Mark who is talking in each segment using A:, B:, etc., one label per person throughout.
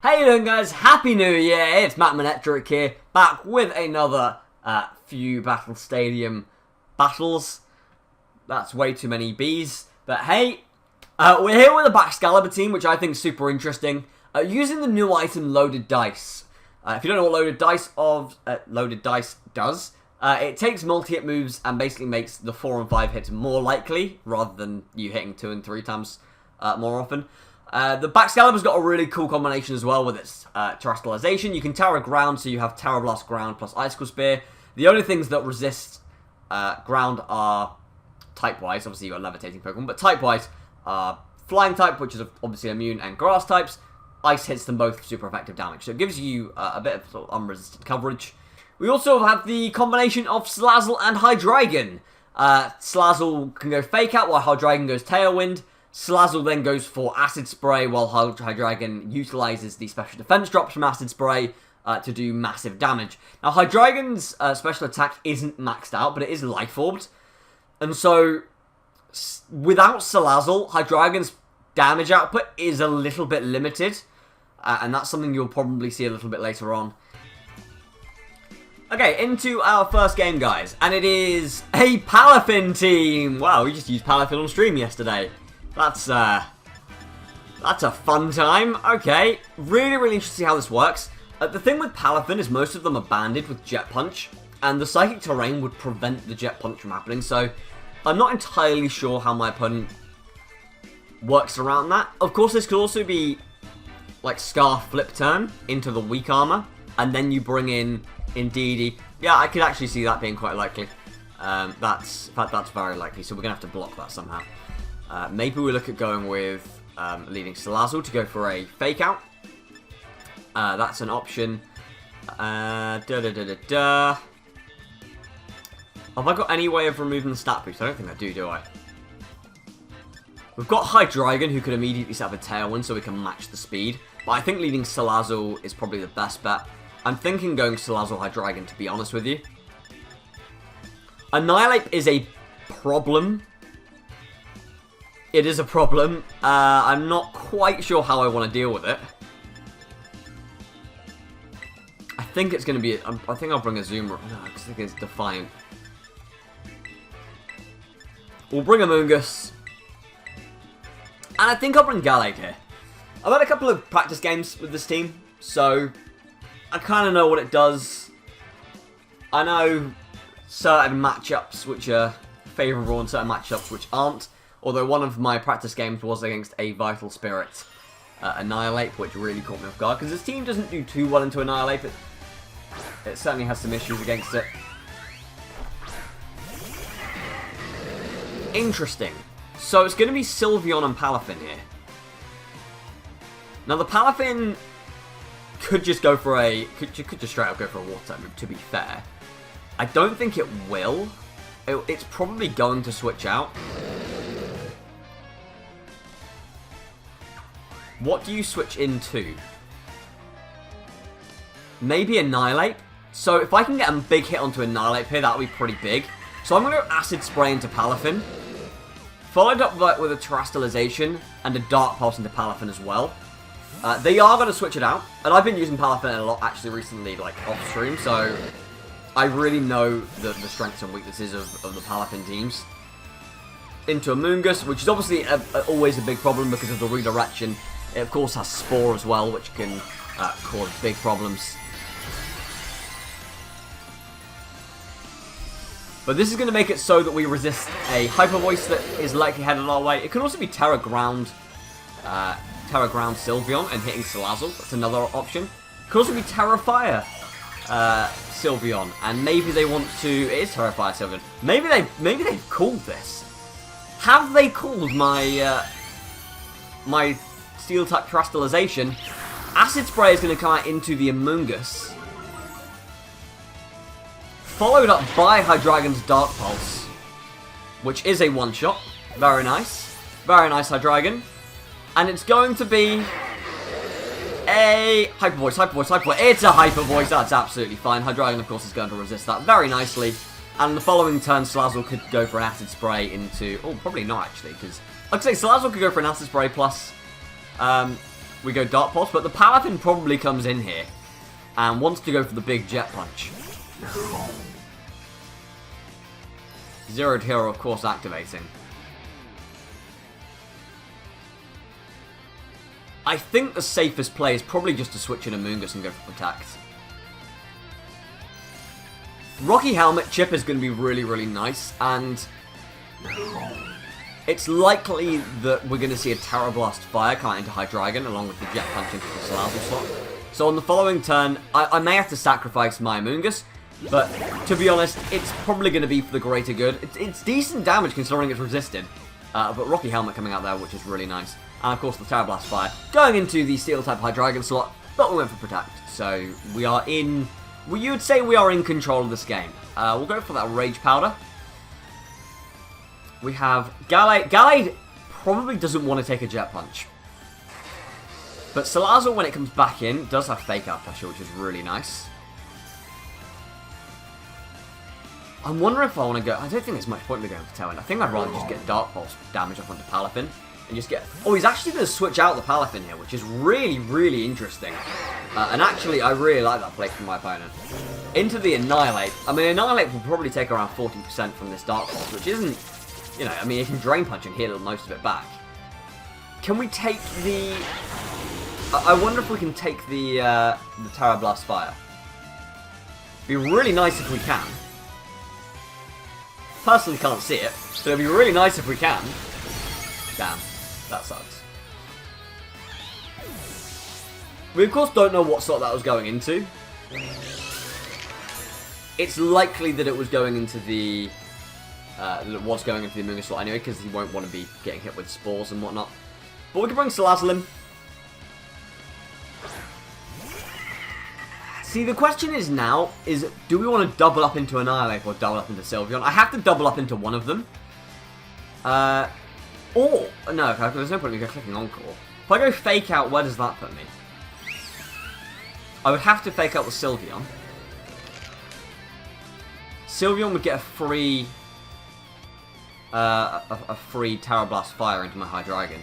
A: How you doing, guys? Happy New Year! It's Matt Manetric here, back with another few Battle Stadium battles. That's way too many Bs. But hey, we're here with a Excalibur team, which I think is super interesting. Using the new item, Loaded Dice. If you don't know what Loaded Dice does, it takes multi-hit moves and basically makes the 4 and 5 hits more likely, rather than you hitting 2 and 3 times more often. The Excalibur's got a really cool combination as well with its Terrestrialization. You can Terra Ground, so you have Terra Blast Ground plus Icicle Spear. The only things that resist Ground are type-wise. Obviously, you've got Levitating Pokemon, but type-wise, Flying type, which is obviously immune, and Grass types. Ice hits them both super effective damage, so it gives you a bit of sort of unresisted coverage. We also have the combination of Salazzle and Hydreigon. Salazzle can go Fake Out, while Hydreigon goes Tailwind. Salazzle then goes for Acid Spray, while Hydreigon utilizes the special defense drops from Acid Spray to do massive damage. Now, Hydreigon's special attack isn't maxed out, but it is Life Orbed. And so, without Salazzle, Hydreigon's damage output is a little bit limited. And that's something you'll probably see a little bit later on. Okay, into our first game, guys. And it is a Palafin team. Wow, we just used Palafin on stream yesterday. That's a fun time. Okay, really interesting to see how this works. The thing with Palafin is most of them are banded with Jet Punch, and the Psychic Terrain would prevent the Jet Punch from happening, so I'm not entirely sure how my opponent works around that. Of course, this could also be like Scarf Flip Turn into the weak armor, and then you bring in Indeedee. Yeah, I could actually see that being quite likely. In fact, that's very likely, so we're going to have to block that somehow. Maybe we look at going with leading Salazzle to go for a Fake Out. That's an option. Have I got any way of removing the stat boost? I don't think I do I? We've got Hydreigon, who could immediately set up a Tailwind so we can match the speed. But I think leading Salazzle is probably the best bet. I'm thinking going Salazzle Hydreigon, to be honest with you. Annihilate is a problem. It is a problem. I'm not quite sure how I want to deal with it. I think it's going to be... I think I'll bring a Zoomer. No, I think it's Defiant. We'll bring a Mungus. And I think I'll bring Gallade here. I've had a couple of practice games with this team, so I kind of know what it does. I know certain matchups which are favourable and certain matchups which aren't. Although one of my practice games was against a Vital Spirit Annihilate, which really caught me off guard, because this team doesn't do too well into Annihilate, but it certainly has some issues against it. Interesting. So it's going to be Sylveon and Palafin here. Now the Palafin could just go for a... could just straight up go for a Water type move, to be fair. I don't think it will. It's probably going to switch out. What do you switch into? Maybe Annihilate. So if I can get a big hit onto Annihilate here, that'll be pretty big. So I'm going to go Acid Spray into Palafin. Followed up with a Terrestrialization and a Dark Pulse into Palafin as well. They are going to switch it out. And I've been using Palafin a lot actually recently, like off stream. So I really know the strengths and weaknesses of the Palafin teams. Into a Mungus, which is obviously always a big problem because of the redirection. It of course has Spore as well, which can cause big problems. But this is going to make it so that we resist a Hyper Voice that is likely headed our way. It can also be Terra Ground Sylveon and hitting Salazzle. That's another option. It could also be Terra Fire Sylveon, and maybe they want to... It is Terra Fire Sylveon. Maybe they've called this. Have they called my my Steel type Terrestrialization? Acid Spray is going to come out into the Amoonguss. Followed up by Hydreigon's Dark Pulse, which is a one-shot. Very nice. Very nice, Hydreigon. And it's going to be a Hyper Voice. It's a Hyper Voice. That's absolutely fine. Hydreigon, of course, is going to resist that very nicely. And the following turn, Salazzle could go for an Acid Spray into... Oh, probably not, actually, because... Like I say, Salazzle could go for an Acid Spray plus we go Dark Pulse, but the Palafin probably comes in here and wants to go for the big Jet Punch. Zeroed Hero, of course, activating. I think the safest play is probably just to switch in Amoonguss and go for Protect. Rocky Helmet Chip is going to be really, really nice, and it's likely that we're going to see a Terra Blast Fire come out into Hydreigon along with the Jet Punch into the Salazzle slot. So on the following turn, I may have to sacrifice my Amoonguss, but to be honest, it's probably going to be for the greater good. It's decent damage considering it's resisted, but Rocky Helmet coming out there, which is really nice. And of course the Terra Blast Fire going into the Steel-type Hydreigon slot, but we went for Protect. So we are in... Well, you would say we are in control of this game. We'll go for that Rage Powder. We have Gallade. Gallade probably doesn't want to take a Jet Punch. But Salazzle, when it comes back in, does have Fake Out Pressure, which is really nice. I'm wondering if I want to go... I don't think there's much point in me going for Tailwind. I think I'd rather just get Dark Pulse damage off onto Palafin. And just get... Oh, he's actually going to switch out the Palafin here, which is really, really interesting. And actually, I really like that play from my opponent. Into the Annihilate. I mean, Annihilate will probably take around 40% from this Dark Pulse, which isn't... You know, I mean, it can Drain Punch and heal most of it back. Can we take the... I wonder if we can take the Terra Blast Fire. Be really nice if we can. Personally can't see it, so it'd be really nice if we can. Damn, that sucks. We of course don't know what slot that was going into. It's likely that it was going into the... that it was going into the Amoonguss slot anyway, because he won't want to be getting hit with spores and whatnot. But we can bring Salazzle in. See, the question is now, do we want to double up into Annihilate or double up into Sylveon? I have to double up into one of them. Or, no, there's no point in me clicking Encore. If I go Fake Out, where does that put me? I would have to Fake Out the Sylveon. Sylveon would get a free... a free Terra Blast Fire into my Hydreigon.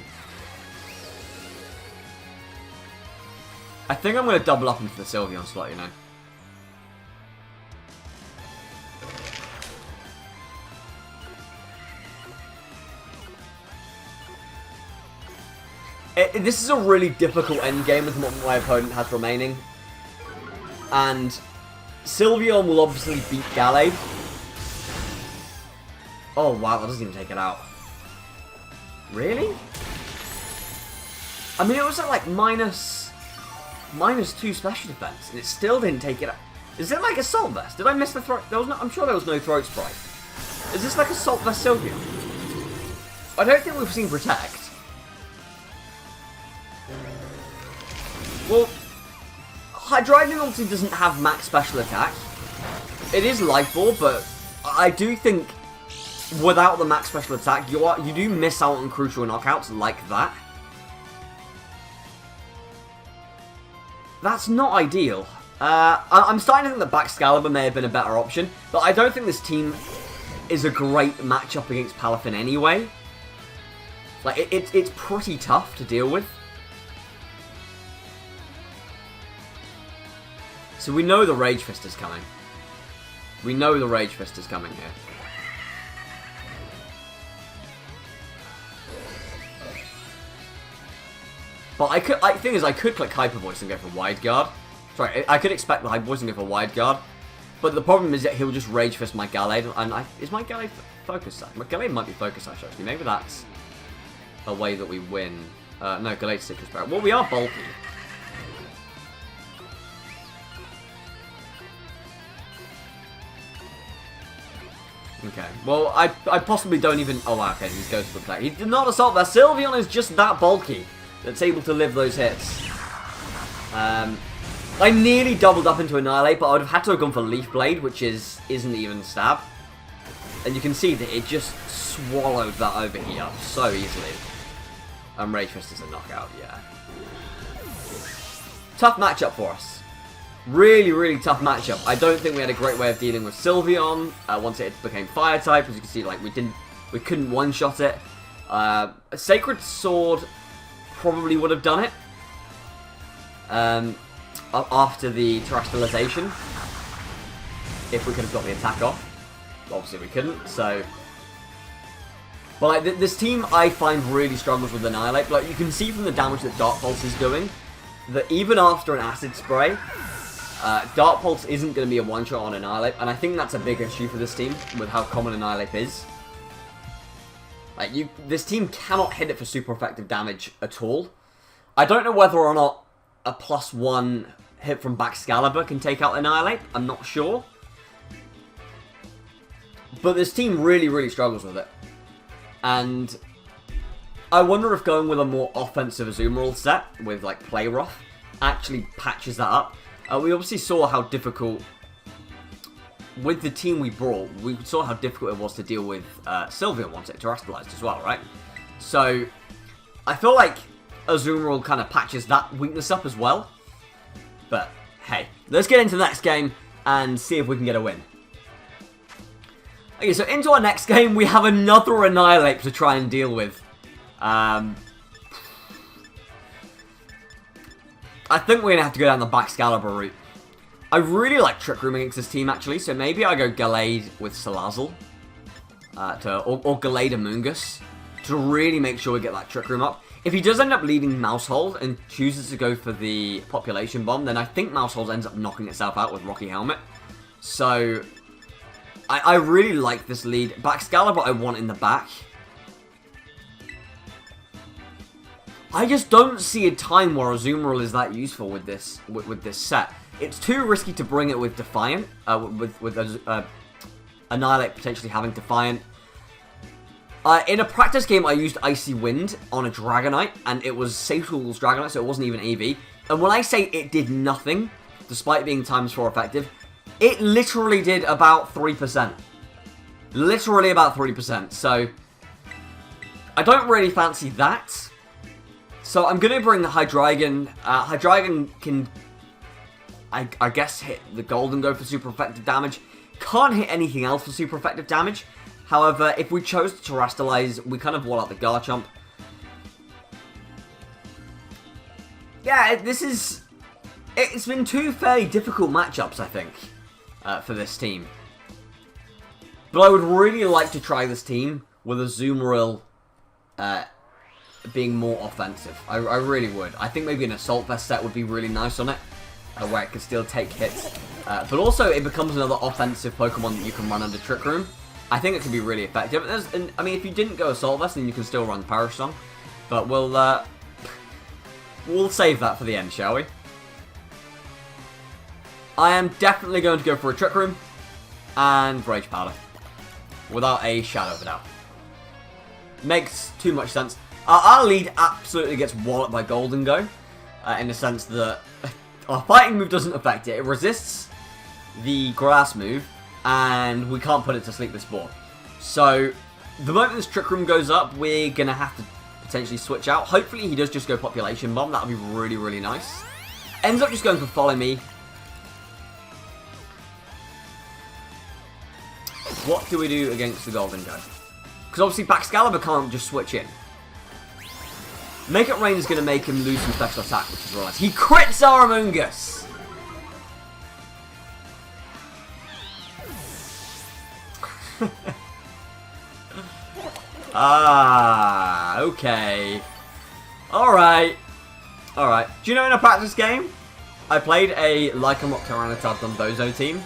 A: I think I'm going to double up into the Sylveon slot, you know. This is a really difficult endgame with what my opponent has remaining. And Sylveon will obviously beat Gallade. Oh wow, that doesn't even take it out. Really? I mean, it was at like -2 special defense, and it still didn't take it out. Is it like Assault Vest? Did I miss the throat? There was no, I'm sure there was no Throat Sprite. Is this like Assault Vest Sylveon? I don't think we've seen Protect. Well, Hydreigon obviously doesn't have max special attack. It is Life Orb, but I do think without the max special attack, you do miss out on crucial knockouts like that. That's not ideal. I'm starting to think that Baxcalibur may have been a better option, but I don't think this team is a great matchup against Palafin anyway. Like, it's pretty tough to deal with. So we know the Rage Fist is coming. We know the Rage Fist is coming here. But I thing is, I could click Hyper Voice and go for Wide Guard. Sorry, I could expect the Hyper Voice and go for Wide Guard. But the problem is that he'll just Rage Fist my Gallade. And is my Gallade Focus Sash? My Gallade might be Focus Sash, actually. Maybe that's a way that we win. No, Gallade Citrus Barrel. Well, we are bulky. Okay, well, I possibly don't even... Oh, wow, okay, he goes for attack. He did not Assault Vest. Sylveon is just that bulky that's able to live those hits. I nearly doubled up into Annihilate, but I would have had to have gone for Leaf Blade, which isn't even Stab. And you can see that it just swallowed that over here so easily. Rage Fist is a knockout, yeah. Tough matchup for us. Really, really tough matchup. I don't think we had a great way of dealing with Sylveon once it became Fire type. As you can see, like we couldn't one-shot it. A Sacred Sword probably would have done it. after the terrestrialization. If we could have got the attack off. Obviously we couldn't, so... But like, this team I find really struggles with Annihilate. Like, you can see from the damage that Dark Pulse is doing, that even after an Acid Spray, Dark Pulse isn't going to be a one-shot on Annihilate, and I think that's a big issue for this team, with how common Annihilate is. Like, this team cannot hit it for super effective damage at all. I don't know whether or not a +1 hit from Excalibur can take out Annihilate. I'm not sure. But this team really, really struggles with it. And I wonder if going with a more offensive Azumarill set, with like Play Rough, actually patches that up. We obviously saw how difficult, with the team we brought, we saw how difficult it was to deal with Sylveon once it terrestrialized as well, right? So, I feel like Azumarill kind of patches that weakness up as well. But, hey, let's get into the next game and see if we can get a win. Okay, so into our next game, we have another Annihilate to try and deal with. I think we're going to have to go down the Excalibur route. I really like Trick Room against this team, actually, so maybe I go Gallade with Salazzle. Or Gallade Amoonguss, to really make sure we get that Trick Room up. If he does end up leading Mousehold and chooses to go for the Population Bomb, then I think Mousehold ends up knocking itself out with Rocky Helmet. So, I really like this lead. Excalibur I want in the back. I just don't see a time where Azumarill is that useful with this set. It's too risky to bring it with Defiant, with Annihilate potentially having Defiant. In a practice game, I used Icy Wind on a Dragonite, and it was Safepool's Dragonite, so it wasn't even AV. And when I say it did nothing, despite being ×4 effective, it literally did about 3%. Literally about 3%, so I don't really fancy that. So I'm going to bring the Hydreigon. Hydreigon can, I guess, hit the Golden Go for super effective damage. Can't hit anything else for super effective damage. However, if we chose to Terrestrialize, we kind of wall out the Garchomp. Yeah, it's been two fairly difficult matchups, I think, for this team. But I would really like to try this team with Azumarill being more offensive. I really would. I think maybe an Assault Vest set would be really nice on it, where it could still take hits. But also, it becomes another offensive Pokemon that you can run under Trick Room. I think it could be really effective. And I mean, if you didn't go Assault Vest, then you can still run Perish Song. But we'll save that for the end, shall we? I am definitely going to go for a Trick Room and Rage Powder, without a shadow of a doubt. Makes too much sense. Our lead absolutely gets walloped by Golden Go, in the sense that our fighting move doesn't affect it. It resists the grass move, and we can't put it to sleep this board. So, the moment this Trick Room goes up, we're going to have to potentially switch out. Hopefully he does just go Population Bomb. That would be really, really nice. Ends up just going for Follow Me. What do we do against the Golden Go? Because obviously Excalibur can't just switch in. Make It Rain is going to make him lose some special attack, which is really nice. He crits our Amoonguss! Okay. Alright. Alright. Do you know in a practice game, I played a Lycanroc Tyranitar Dondozo team,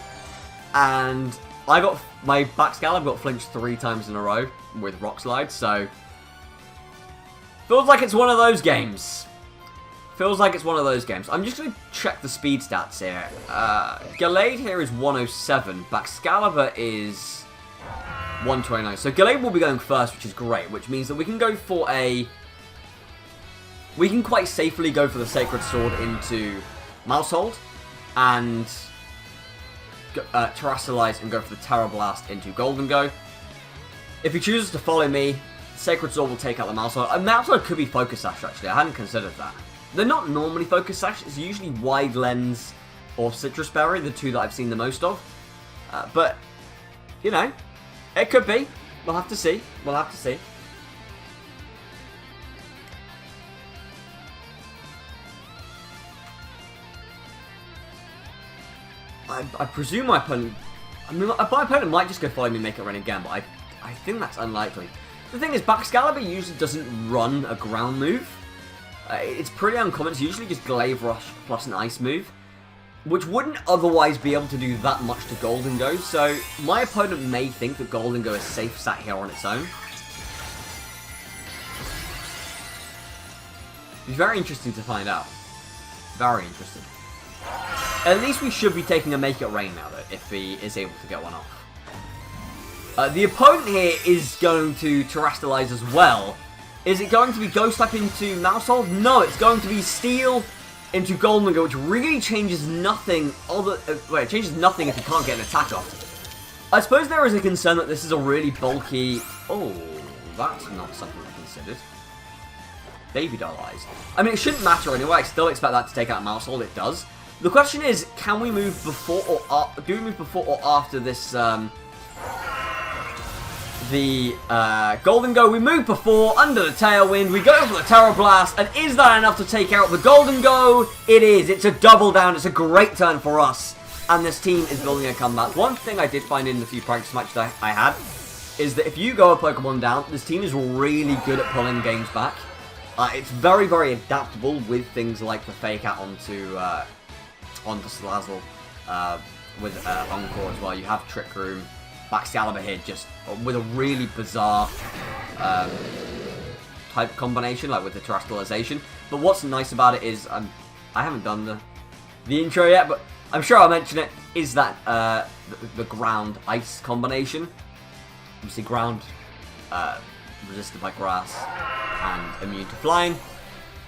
A: and my Excalibur got flinched 3 times in a row with Rock Slide, so feels like it's one of those games. Feels like it's one of those games. I'm just going to check the speed stats here. Gallade here is 107, Excalibur is 129. So Gallade will be going first, which is great, which means that we can go for we can quite safely go for the Sacred Sword into Mousehold, and Terrestrialize and go for the Terra Blast into Golden Go. If he chooses to follow me, Sacred Sword will take out the Mousehold. And Mousehold could be Focus Sash, actually. I hadn't considered that. They're not normally Focus Sash. It's usually Wide Lens or Citrus Berry, the two that I've seen the most of. But, you know, it could be. We'll have to see. We'll have to see. I presume my opponent... I mean, my opponent might just go follow me and make it rain again, but I think that's unlikely. The thing is, Excalibur usually doesn't run a ground move. It's pretty uncommon. It's usually just Glaive Rush plus an Ice move, which wouldn't otherwise be able to do that much to Golden Go. So my opponent may think that Golden Go is safe sat here on its own. It's very interesting to find out. Very interesting. At least we should be taking a Make It Rain now, though, if he is able to get one off. The opponent here is going to Terrestrialize as well. Is it going to be Ghost Type into Mousehold? No, it's going to be Steel into Golden Go, which really changes nothing. It changes nothing if you can't get an attack off. I suppose there is a concern that this is a really bulky... Oh, that's not something I considered. Baby Doll Eyes. I mean, it shouldn't matter anyway. I still expect that to take out Mousehold. It does. The question is, can we move before or do we move before or after this? Golden Go. We move before under the Tailwind. We go for the Terror Blast, and is that enough to take out the Golden Go? It is. It's a double down. It's a great turn for us, and this team is building a comeback. One thing I did find in the few practice matches I had is that if you go a Pokemon down, this team is really good at pulling games back. It's very, very adaptable with things like the Fake Out onto Salazzle with Encore as well. You have Trick Room, Excalibur here just with a really bizarre type combination, like with the Terrestrialization. But what's nice about it is, I haven't done the intro yet, but I'm sure I'll mention it, is that the Ground Ice combination. You see Ground resisted by Grass and immune to Flying.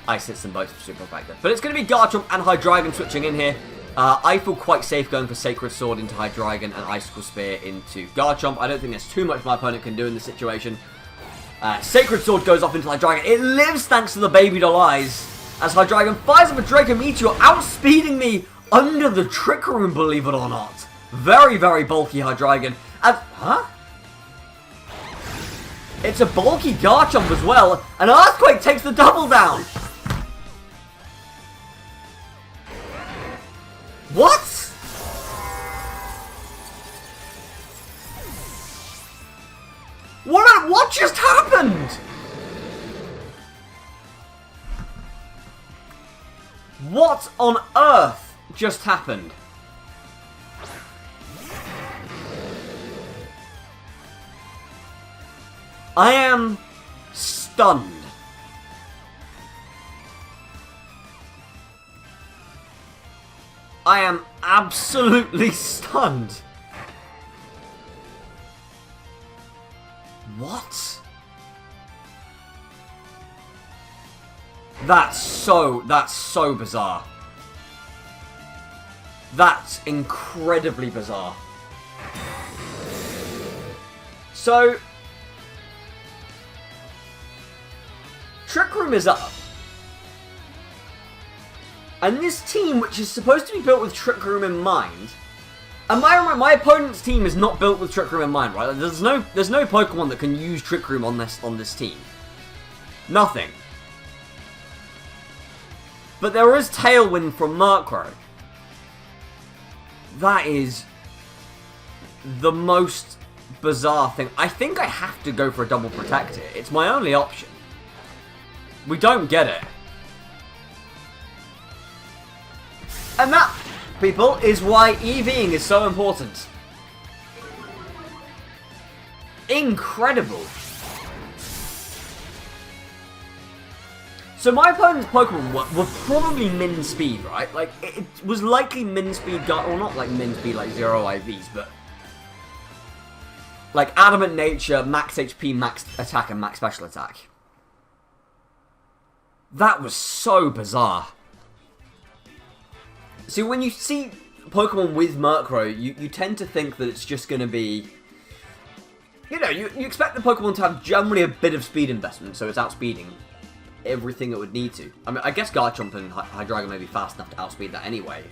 A: Ice hits them both super effective. But it's going to be Garchomp and Hydreigon switching in here. I feel quite safe going for Sacred Sword into Hydreigon and Icicle Spear into Garchomp. I don't think there's too much my opponent can do in this situation. Sacred Sword goes off into Hydreigon. It lives thanks to the Baby Doll Eyes, as Hydreigon fires up a Draco Meteor, outspeeding me under the Trick Room, believe it or not. Very, very bulky Hydreigon. And, huh? It's a bulky Garchomp as well, and Earthquake takes the double down! What? What just happened? What on earth just happened? I am stunned. I am absolutely stunned. What? That's so bizarre. That's incredibly bizarre. So, Trick Room is up. And this team, which is supposed to be built with Trick Room in mind, and my opponent's team is not built with Trick Room in mind, right? There's no Pokemon that can use Trick Room on this team. Nothing. But there is Tailwind from Murkrow. That is the most bizarre thing. I think I have to go for a double protect here. It's my only option. We don't get it. And that, people, is why EVing is so important. Incredible. So my opponent's Pokemon were probably min speed, right? Like, it was likely min speed, or not like min speed like 0 IVs, but like Adamant Nature, max HP, max attack, and max special attack. That was so bizarre. See, when you see Pokemon with Murkrow, you tend to think that it's just going to be... You know, you expect the Pokemon to have generally a bit of speed investment, so it's outspeeding everything it would need to. I mean, I guess Garchomp and Hydreigon may be fast enough to outspeed that anyway.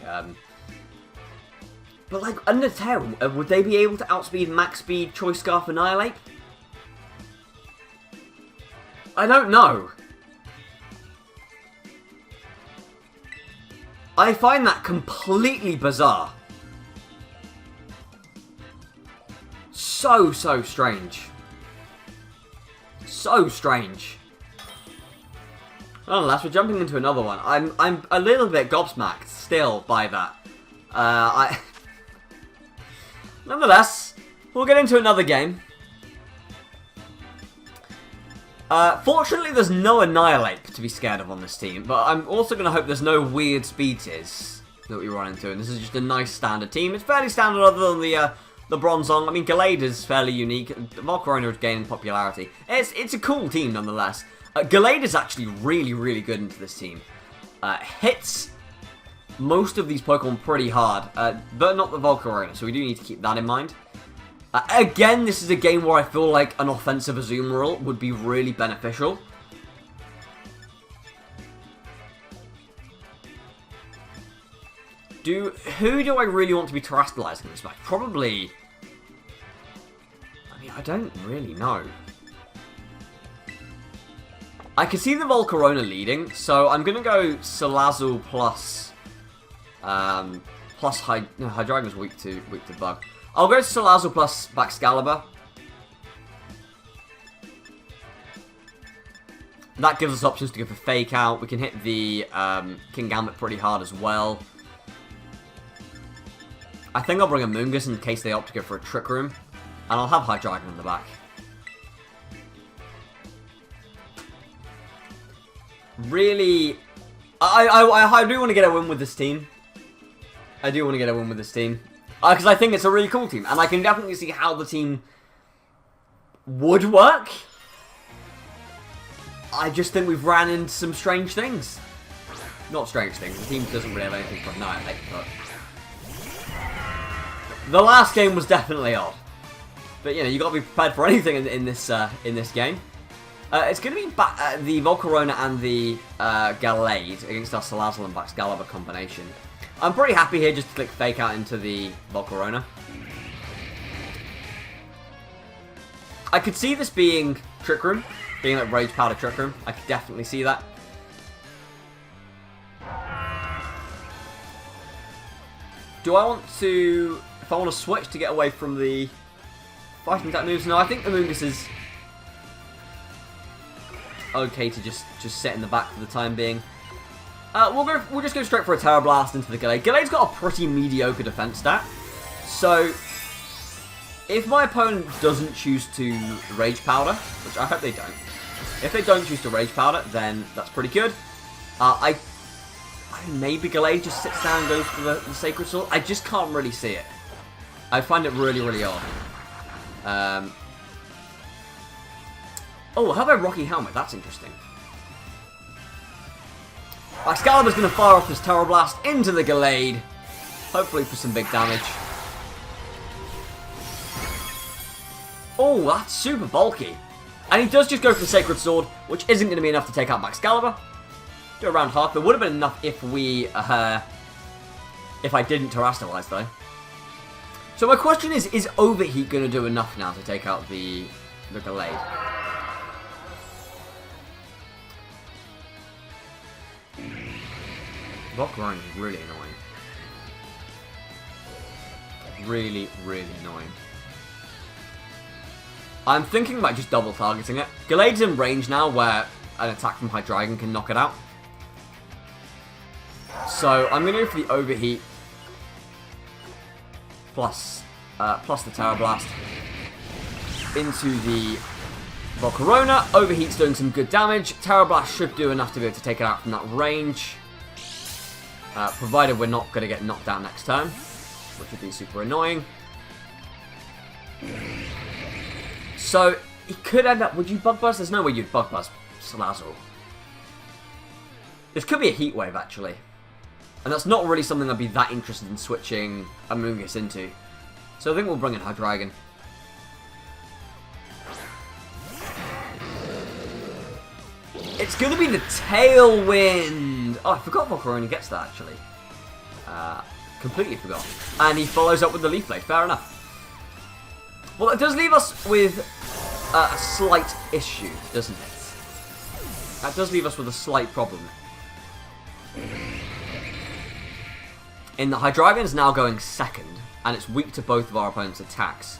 A: But, like, Undertale, would they be able to outspeed Max Speed, Choice Scarf, Annihilate? I don't know. I find that completely bizarre. So strange. So strange. Nonetheless, we're jumping into another one. I'm a little bit gobsmacked still by that. Nonetheless, we'll get into another game. Fortunately, there's no Annihilate to be scared of on this team, but I'm also going to hope there's no weird speed tiers that we run into, and this is just a nice standard team. It's fairly standard other than the Bronzong. I mean, Gallade is fairly unique. Volcarona is gaining popularity. It's a cool team nonetheless. Gallade is actually really good into this team. Hits most of these Pokemon pretty hard, but not the Volcarona, so we do need to keep that in mind. Again, this is a game where I feel like an offensive Azumarill would be really beneficial. Who do I really want to be terrestrializing this match? Probably... I mean, I don't really know. I can see the Volcarona leading, so I'm going to go Salazzle plus... Hydreigon's weak to Bug. I'll go Salazzle plus Baxcalibur. That gives us options to go for Fake Out. We can hit the Kingambit pretty hard as well. I think I'll bring a Moongus in case they opt to go for a Trick Room. And I'll have Hydreigon in the back. Really... I do want to get a win with this team. I do want to get a win with this team. Because I think it's a really cool team. And I can definitely see how the team would work. I just think we've ran into some strange things. Not strange things. The team doesn't really have anything for Annihilate, but... The last game was definitely odd. But, you know, you've got to be prepared for anything in this game. It's going to be the Volcarona and the Gallade against our Salazzle and Baxcalibur combination. I'm pretty happy here just to click Fake Out into the Volcarona. I could see this being Trick Room, being like Rage Powder Trick Room. I could definitely see that. Do I want to... If I want to switch to get away from the fighting type moves? No, I think the Moongus is okay to just sit in the back for the time being. We'll just go straight for a Terra Blast into the Gallade. Gallade's got a pretty mediocre defense stat. So, if my opponent doesn't choose to Rage Powder, which I hope they don't, if they don't choose to Rage Powder, then that's pretty good. Maybe Gallade just sits down and goes for the Sacred Sword. I just can't really see it. I find it really odd. Oh, how about Rocky Helmet? That's interesting. Excalibur's going to fire off his Terra Blast into the Gallade. Hopefully for some big damage. Oh, that's super bulky. And he does just go for the Sacred Sword, which isn't going to be enough to take out Excalibur. Do around half. It would have been enough if we... if I didn't Terrestrialize, though. So my question is Overheat going to do enough now to take out the Gallade? Volcarona is really annoying. Really annoying. I'm thinking about just double targeting it. Gallade's in range now where an attack from Hydreigon can knock it out. So I'm going to go for the Overheat plus the Terra Blast into the Volcarona. Overheat's doing some good damage. Terra Blast should do enough to be able to take it out from that range. Provided we're not going to get knocked out next turn, which would be super annoying. So, he could end up... Would you Bug Buzz? There's no way you'd Bug Buzz Salazzle. This could be a Heat Wave, actually. And that's not really something I'd be that interested in switching Amoonguss into. So I think we'll bring in Hydreigon. It's going to be the Tailwind! Oh, I forgot Volcarona gets that, actually. Completely forgot. And he follows up with the Leaf Blade. Fair enough. Well, it does leave us with a slight issue, doesn't it? That does leave us with a slight problem. In the Hydreigon is now going second, and it's weak to both of our opponent's attacks.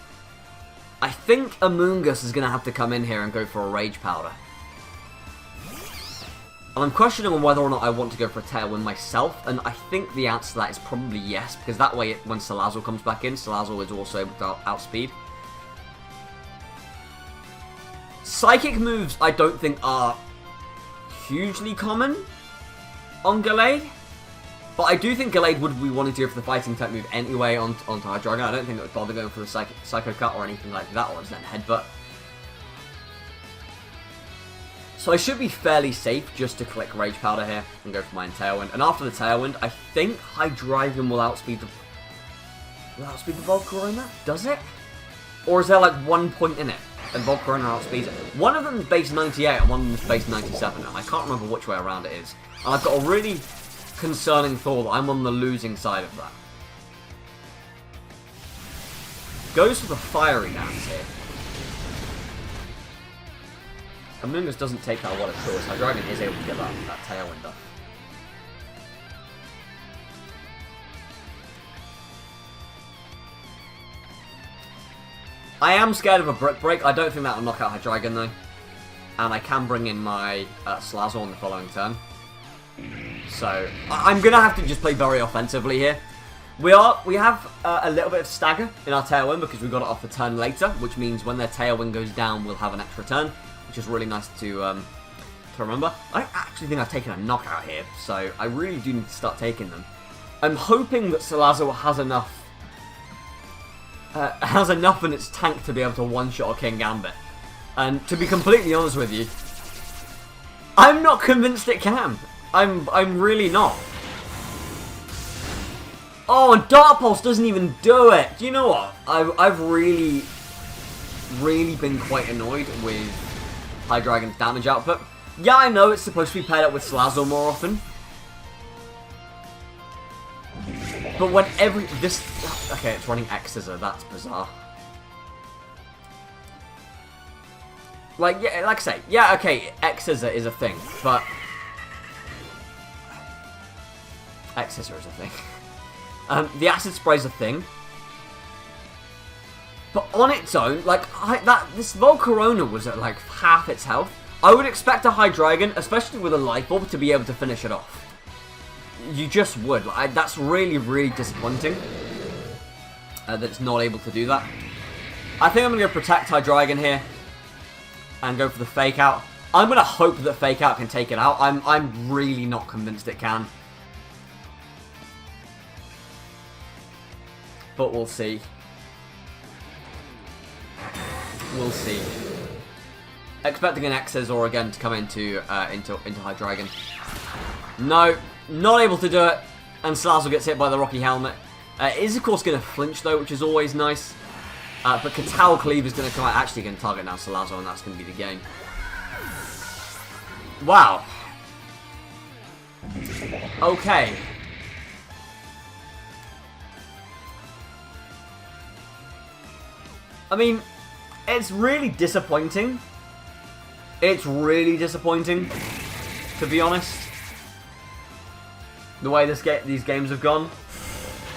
A: I think Amoonguss is going to have to come in here and go for a Rage Powder. And I'm questioning on whether or not I want to go for a Tailwind myself, and I think the answer to that is probably yes, because that way, when Salazzle comes back in, Salazzle is also able to outspeed. Psychic moves, I don't think are hugely common on Gallade, but I do think Gallade would be wanting to go for the Fighting type move anyway onto Hydreigon. I don't think it would bother going for the Psycho Cut or anything like that, or Zen Headbutt. So I should be fairly safe just to click Rage Powder here and go for my Tailwind. And after the Tailwind, I think Hydreigon will outspeed the Volcarona? Does it? Or is there like 1 point in it? And Volcarona outspeeds it. One of them is base 98 and one of them is base 97. And I can't remember which way around it is. And I've got a really concerning thought that I'm on the losing side of that. Goes for the Fiery Dance here. Amoonguss doesn't take that one at all, so Hydreigon is able to get that Tailwind up. I am scared of a Brick Break. I don't think that will knock out Hydreigon though. And I can bring in my Salazzle on the following turn. So, I'm going to have to just play very offensively here. We have a little bit of stagger in our Tailwind because we got it off the turn later, which means when their Tailwind goes down, we'll have an extra turn, which is really nice to remember. I actually think I've taken a knockout here, so I really do need to start taking them. I'm hoping that Salazzle has enough in its tank to be able to one-shot a King Gambit. And to be completely honest with you, I'm not convinced it can. I'm really not. Oh, and Dark Pulse doesn't even do it. Do you know what? I've really been quite annoyed with Hydreigon's damage output. Yeah, I know it's supposed to be paired up with Salazzle more often. But when okay, it's running X-Scissor, that's bizarre. Like, yeah, like I say, yeah, okay, X-Scissor is a thing, but X-Scissor is a thing. The Acid Spray is a thing. But on its own, like, this Volcarona was at, like, half its health. I would expect a Hydreigon, especially with a Life Orb, to be able to finish it off. You just would. Like, that's really, really disappointing that it's not able to do that. I think I'm going to go Protect Hydreigon here and go for the Fake Out. I'm going to hope that Fake Out can take it out. I'm really not convinced it can. But we'll see. We'll see. Expecting an X-Scissor again to come into Hydreigon. No, not able to do it. And Salazzle gets hit by the Rocky Helmet. It is of course going to flinch though, which is always nice. But Katal Cleave is going to come out. Actually going to target now Salazzle, and that's going to be the game. Wow. Okay. I mean, it's really disappointing. It's really disappointing, to be honest, the way these games have gone.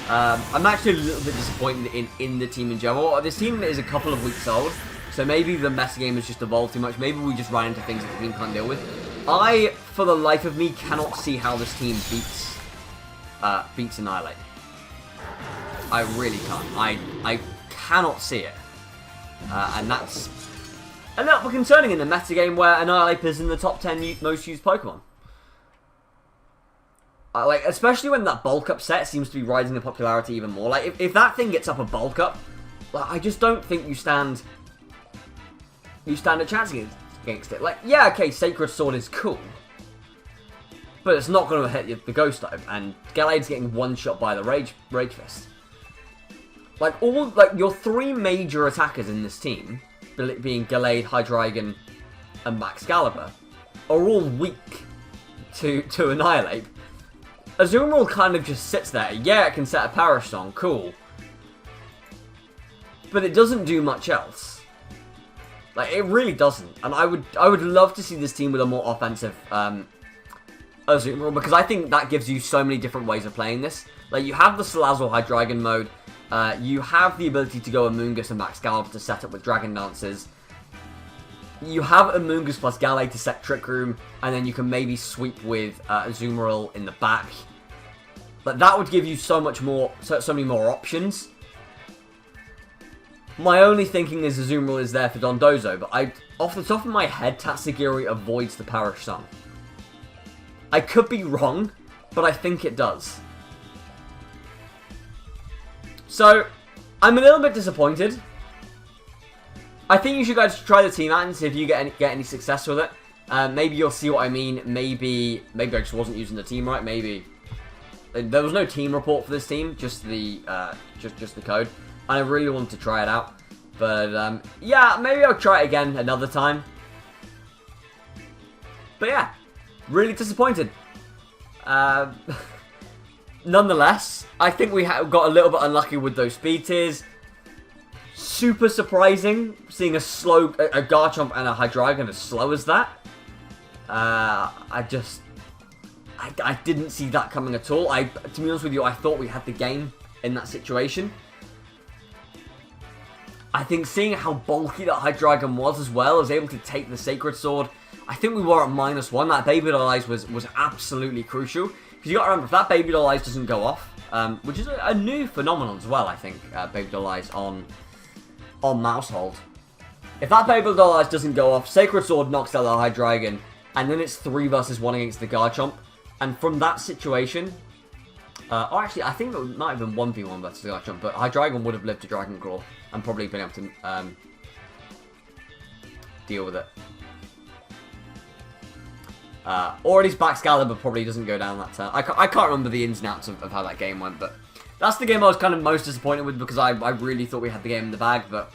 A: I'm actually a little bit disappointed in the team in general. This team is a couple of weeks old, so maybe the meta game has just evolved too much. Maybe we just ran into things that the team can't deal with. I, for the life of me, cannot see how this team beats Annihilate. I really can't. I cannot see it. And that's a little bit concerning in the metagame where Annihilate is in the top 10 most used Pokemon. Like, especially when that bulk up set seems to be rising in popularity even more. Like, if that thing gets up a bulk up, like, I just don't think you stand a chance against it. Like, yeah, okay, Sacred Sword is cool, but it's not going to hit the Ghost type, and Gallade's getting one shot by the Rage Fist. Like, your three major attackers in this team, being Gallade, Hydreigon, and Excalibur, are all weak to Annihilate. Azumarill kind of just sits there. Yeah, it can set a Perish Song, cool. But it doesn't do much else. Like, it really doesn't. And I would love to see this team with a more offensive Azumarill, because I think that gives you so many different ways of playing this. Like, you have the Salazzle Hydreigon mode, You have the ability to go Amoonguss and back Scarlet to set up with Dragon Dances. You have Amoonguss plus Gallade to set Trick Room, and then you can maybe sweep with Azumarill in the back. But that would give you so many more options. My only thinking is Azumarill is there for Dondozo, but off the top of my head, Tatsugiri avoids the Parish Sun. I could be wrong, but I think it does. So, I'm a little bit disappointed. I think you should guys try the team out and see if you get any success with it. Maybe you'll see what I mean. Maybe I just wasn't using the team right. Maybe there was no team report for this team, just the code. And I really wanted to try it out, but yeah, maybe I'll try it again another time. But yeah, really disappointed. Nonetheless, I think we got a little bit unlucky with those speed tiers. Super surprising seeing a Garchomp and a Hydreigon as slow as that. I didn't see that coming at all. To be honest with you, I thought we had the game in that situation. I think seeing how bulky that Hydreigon was as well, I was able to take the Sacred Sword. I think we were at -1. That Baby Doll Eyes was absolutely crucial. Because you got to remember, if that Baby Doll Eyes doesn't go off, which is a new phenomenon as well, I think, Baby Doll Eyes on Mousehold. If that Baby Doll Eyes doesn't go off, Sacred Sword knocks out the Hydreigon, and then it's 3 versus 1 against the Garchomp. And from that situation, or actually, I think it might have been 1v1 versus the Garchomp, but Hydreigon would have lived to Dragon Claw and probably been able to deal with it. Or at least back Excalibur probably doesn't go down that turn. I can't remember the ins and outs of how that game went, but that's the game I was kind of most disappointed with because I really thought we had the game in the bag, but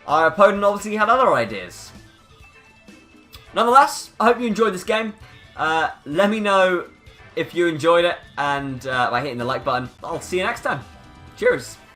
A: our opponent obviously had other ideas. Nonetheless, I hope you enjoyed this game. Let me know if you enjoyed it and by hitting the like button. I'll see you next time. Cheers!